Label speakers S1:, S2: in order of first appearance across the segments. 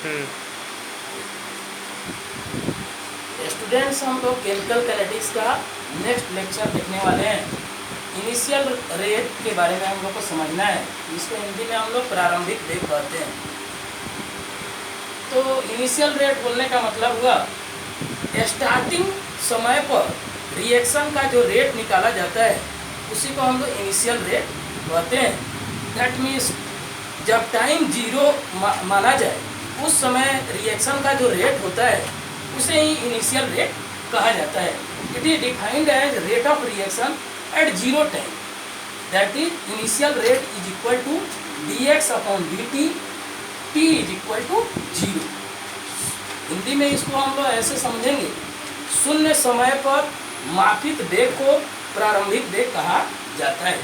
S1: हम्म।
S2: Students, हम लोग chemical kinetics का नेक्स्ट लेक्चर देखने वाले हैं। इनिशियल रेट के बारे में हम लोग को समझना है। इसको हिंदी में हम लोग प्रारंभिक वेग कहते हैं। तो इनिशियल रेट बोलने का मतलब हुआ स्टार्टिंग समय पर रिएक्शन का जो रेट निकाला जाता है उसी को हम लोग इनिशियल रेट कहते हैं। दैट मीन्स जब टाइम जीरो माना जाए उस समय रिएक्शन का जो रेट होता है उसे ही इनिशियल रेट कहा जाता है। It is defined as rate of reaction at zero time. That is initial rate is equal to dx upon dt, t is equal to zero. Hindi में इसको हम लोग ऐसे समझेंगे, शून्य समय पर मापित वेग को प्रारंभिक वेग कहा जाता है।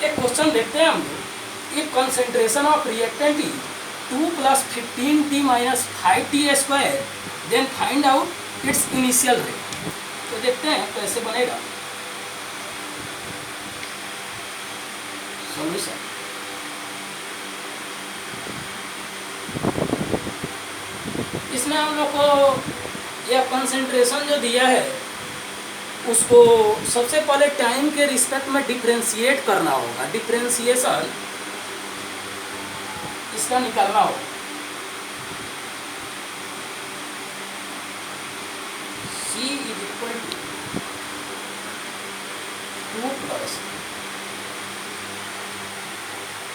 S2: एक क्वेश्चन देखते हैं हम लोग। If concentration of reactant is 2 + 15t - 5t square, then find out its initial rate. तो देखते हैं कैसे बनेगा सॉल्यूशन। इसमें हम लोग को यह कंसेंट्रेशन जो दिया है उसको सबसे पहले टाइम के रिस्पेक्ट में डिफरेंशिएट करना होगा। डिफरेंशिएशन इसका निकालना होगा। C is equal to 2 +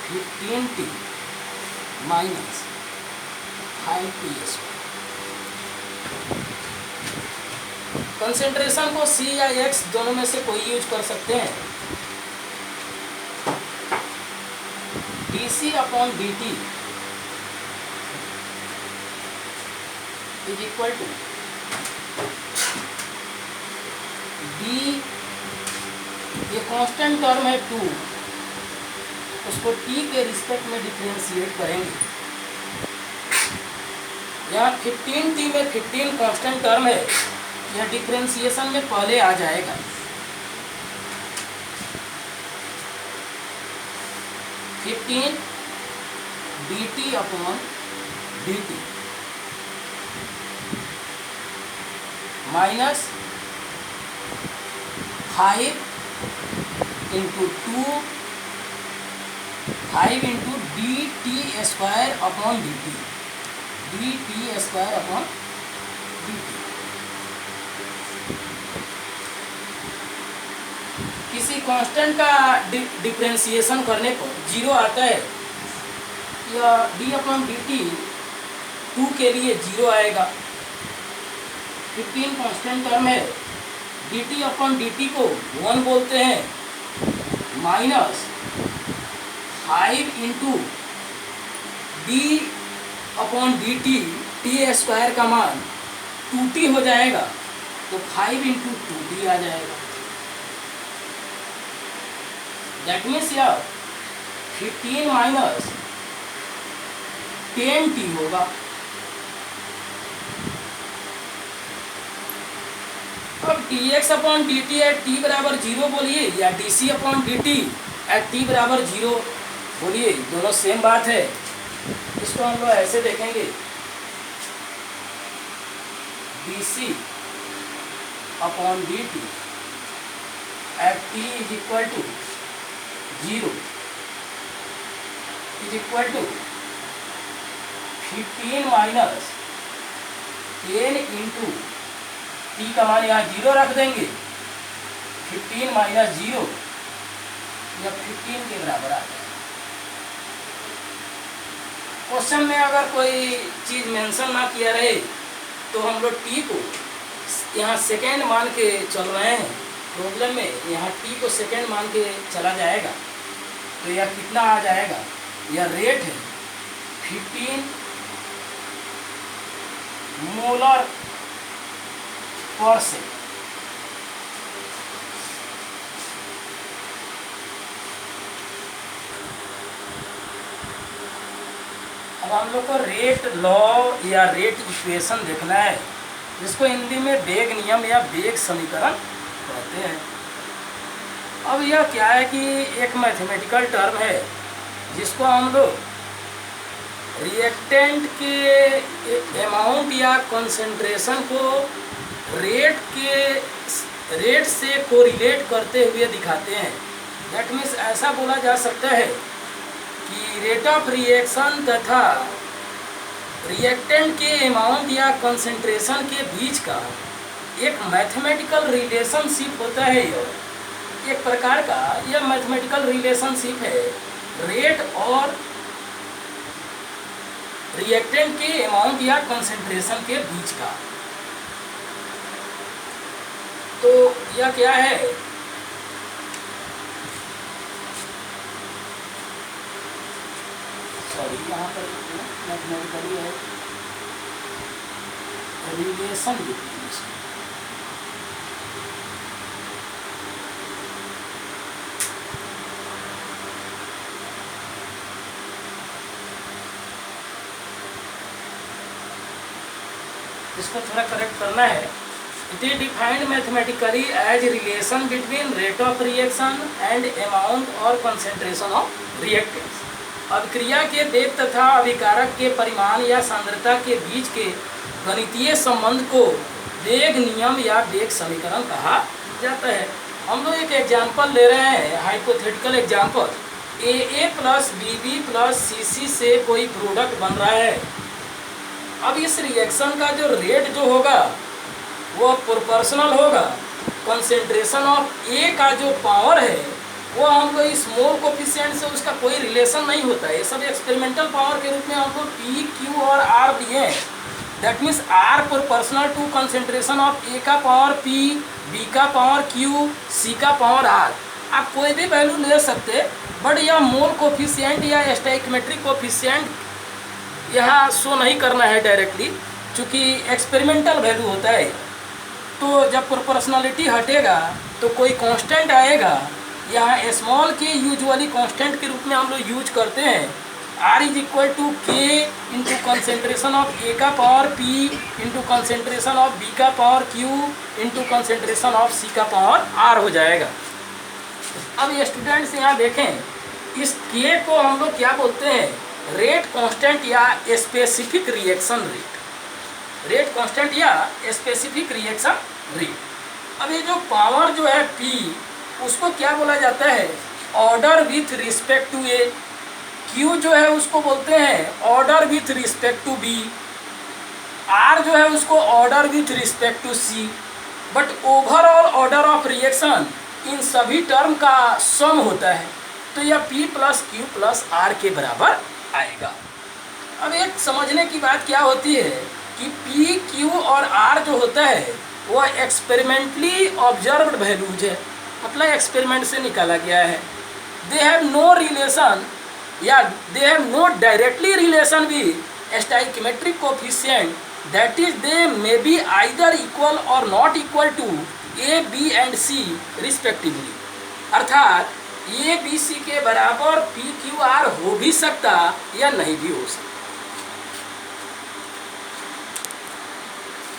S2: 15t - 5t square. Concentration को C या X दोनों में से कोई यूज कर सकते हैं। dC upon dt is equal to d, ये कांस्टेंट टर्म है 2, उसको t के रिस्पेक्ट में डिफरेंशिएट करेंगे। यहाँ 15t में 15 कांस्टेंट टर्म है, यह डिफरेंशिएशन में पहले आ जाएगा। dt upon dt minus 5 into 2 5 into dt square upon dt, dt square upon dt। किसी कांस्टेंट का डिफरेंशिएशन करने पर जीरो आता है, या d अपॉन dt 2 के लिए जीरो आएगा। 15 कांस्टेंट टर्म है, dt अपॉन dt को 1 बोलते हैं, minus 5 into d upon dt, t square का मान 2t हो जाएगा, तो 5 इंटू 2t आ जाएगा। दैट मीन्स यह 15 माइनस 10t होगा। अब dx upon dt at t बराबर 0 बोलिए, या dc upon dt at t बराबर 0 बोलिए, दोनों सेम बात है। इसको हम लोग ऐसे देखेंगे, dc upon dt at t is equal to 0 is equal to 15 minus 10 into t का मान यहाँ 0 रख देंगे, 15 माइनस 0 या 15 के बराबर आ जाए। क्वेश्चन में अगर कोई चीज़ मेंशन ना किया रहे तो हम लोग टी को यहाँ सेकेंड मान के चल रहे हैं। प्रॉब्लम में यहाँ टी को सेकेंड मान के चला जाएगा, तो यह कितना आ जाएगा, यह रेट है 15 मोलर पर सेकेंड। अब हम लोग को रेट लॉ या रेट इक्वेशन देखना है, जिसको हिंदी में वेग नियम या वेग समीकरण कहते हैं। अब यह क्या है कि एक मैथमेटिकल टर्म है जिसको हम लोग रिएक्टेंट के अमाउंट या कंसंट्रेशन को रेट से कोरिलेट करते हुए दिखाते हैं। दैट मीन्स ऐसा बोला जा सकता है कि रेट ऑफ रिएक्शन तथा रिएक्टेंट के अमाउंट या कंसंट्रेशन के बीच का एक मैथमेटिकल रिलेशनशिप होता है। एक प्रकार का यह मैथमेटिकल रिलेशनशिप है रेट और रिएक्टेंट के अमाउंट या कंसंट्रेशन के बीच का। तो यह क्या है? सॉरी, यहाँ पर मैथमेटिकली है रिलेशन बिटवीन। इसको थोड़ा करेक्ट करना है। It is defined mathematically as relation between rate of reaction and amount और कंसेंट्रेशन ऑफ रिएक्टेंट्स। अभिक्रिया के वेग तथा अभिकारक के परिमाण या सांद्रता के बीच के गणितीय संबंध को वेग नियम या वेग समीकरण कहा जाता है। हम लोग एक एग्जाम्पल ले रहे हैं, hypothetical example. AA plus BB plus CC से कोई प्रोडक्ट बन रहा है। अब इस रिएक्शन का जो रेट जो होगा वो प्रोपोर्शनल होगा कंसेंट्रेशन ऑफ A का जो पावर है वो हमको इस मोल कोफिशिएंट से उसका कोई रिलेशन नहीं होता है। ये सब एक्सपेरिमेंटल पावर के रूप में हमको P, Q और R दिए हैं। That means R proportional to concentration of A का पावर P, B का पावर Q, C का पावर R। आप कोई भी वैल्यू ले सकते, बट यह मोल कोफिशिएंट या स्टोइकियोमेट्रिक कोफिशिएंट यहाँ शो नहीं करना है डायरेक्टली, चूँकि एक्सपेरिमेंटल वैल्यू होता है। तो जब प्रोपोर्शनलिटी हटेगा तो कोई कांस्टेंट आएगा। यहाँ स्मॉल के यूजुअली कांस्टेंट के रूप में हम लोग यूज करते हैं। R is equal to K into concentration of A का power P into concentration of B का power Q into concentration of C का पावर R हो जाएगा। अब ये स्टूडेंट्स यहाँ देखें, इस K को हम लोग क्या बोलते हैं? रेट कांस्टेंट या specific reaction rate. Rate constant या स्पेसिफिक रिएक्शन रेट। अब ये जो पावर जो है P, उसको क्या बोला जाता है? Order with respect to A। Q जो है उसको बोलते हैं order with respect to B। R जो है उसको order with respect to C। But overall order of reaction इन सभी टर्म का सम होता है। तो यह P plus Q plus R के बराबर आएगा। अब एक समझने की बात क्या होती है कि P, Q और R जो होता है वो एक्सपेरिमेंटली ऑब्जर्व्ड वैल्यूज है, मतलब एक्सपेरिमेंट से निकाला गया है। दे हैव नो रिलेशन या they have no directly relation with stoichiometric coefficient, that is they may be either equal or not equal to A, B and C respectively. अर्थात A, B, C के बराबर P, Q, R हो भी सकता या नहीं भी हो सकता।